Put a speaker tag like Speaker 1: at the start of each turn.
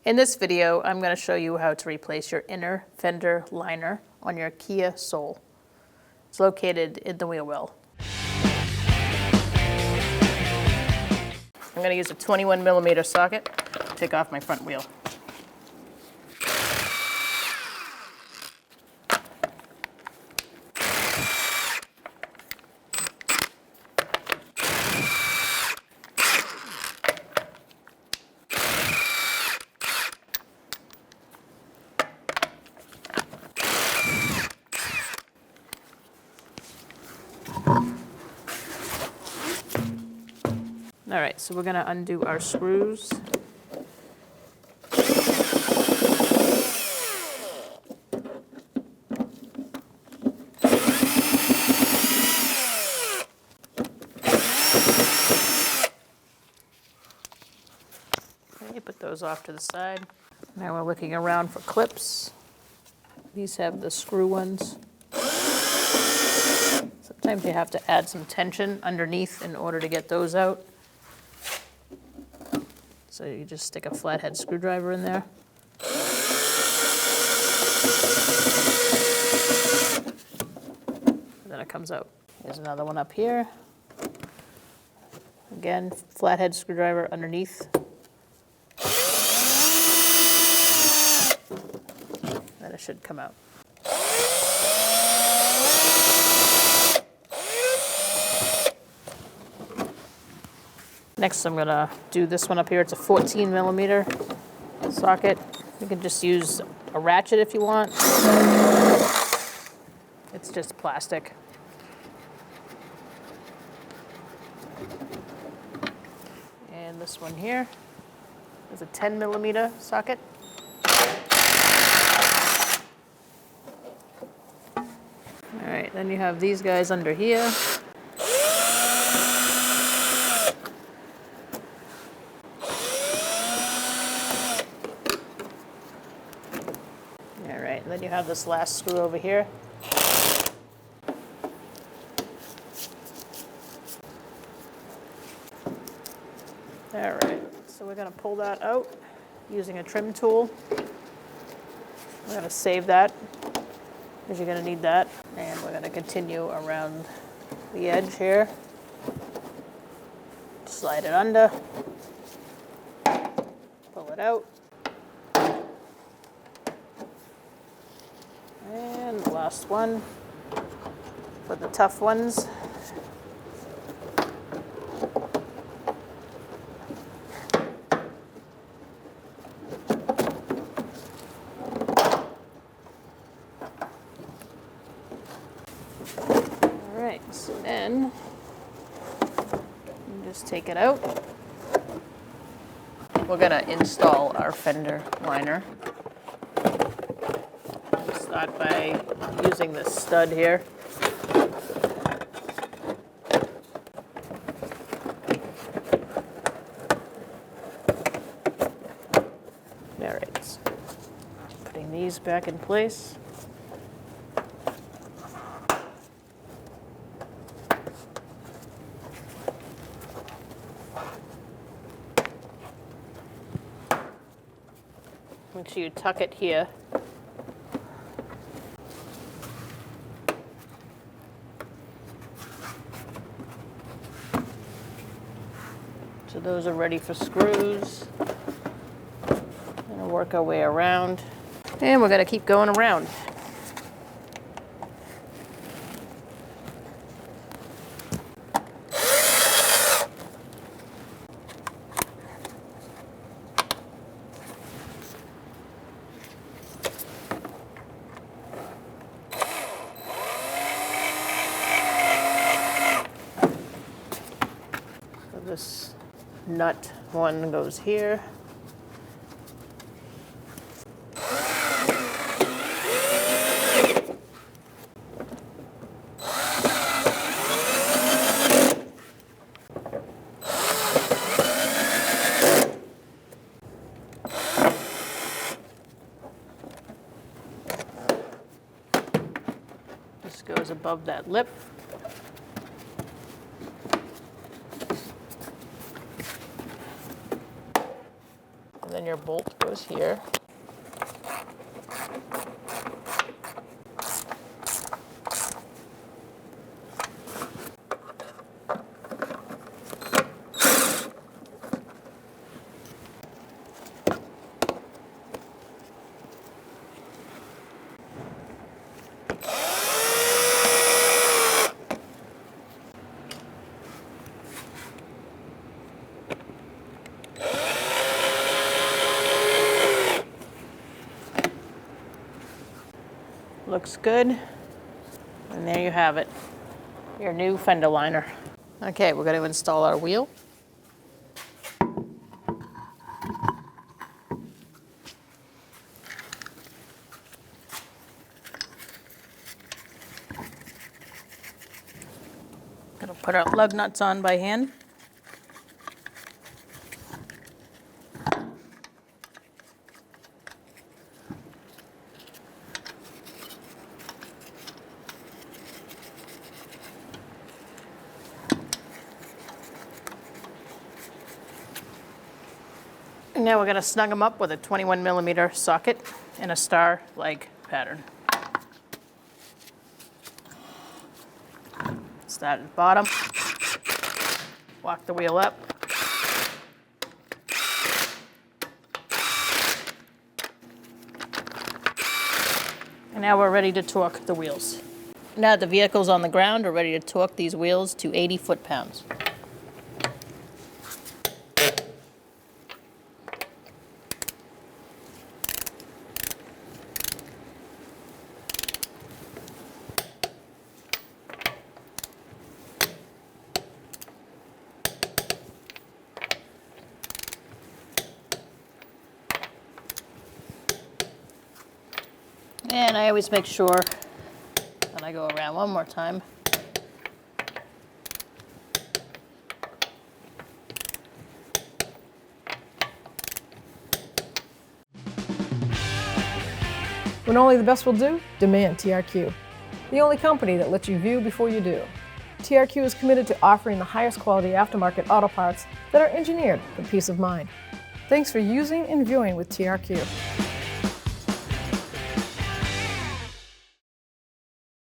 Speaker 1: In this video, I'm going to show you how to replace your inner fender liner on your Kia Soul. It's located in the wheel well. I'm going to use a 21mm socket to take off my front wheel. All right, so we're going to undo our screws. Okay, put those off to the side. Now we're looking around for clips. These have the screw ones. Sometimes you have to add some tension underneath in order to get those out. So you just stick a flathead screwdriver in there. And then it comes out. Here's another one up here. Again, flathead screwdriver underneath. Then it should come out. Next, I'm going to do this one up here. It's a 14mm socket. You can just use a ratchet if you want. It's just plastic. And this one here is a 10mm socket. All right, then you have these guys under here. And then you have this last screw over here. All right, so we're going to pull that out using a trim tool. We're going to save that because you're going to need that. And we're going to continue around the edge here. Slide it under. Pull it out. And the last one for the tough ones. All right, so then you just take it out. We're going to install our fender liner. Start by using this stud here. All right, so putting these back in place. Make sure you tuck it here. So those are ready for screws. Gonna work our way around. And we're gonna keep going around. So this nut one goes here. This goes above that lip. And then your bolt goes here. Looks good. And there you have it, your new fender liner. Okay, we're going to install our wheel. Going to put our lug nuts on by hand. And now we're going to snug them up with a 21mm socket and a star leg pattern. Start at the bottom, walk the wheel up. And now we're ready to torque the wheels. Now that the vehicle's on the ground, we're ready to torque these wheels to 80 foot-pounds. And I always make sure that I go around one more time.
Speaker 2: When only the best will do, demand TRQ. The only company that lets you view before you do. TRQ is committed to offering the highest quality aftermarket auto parts that are engineered for peace of mind. Thanks for using and viewing with TRQ.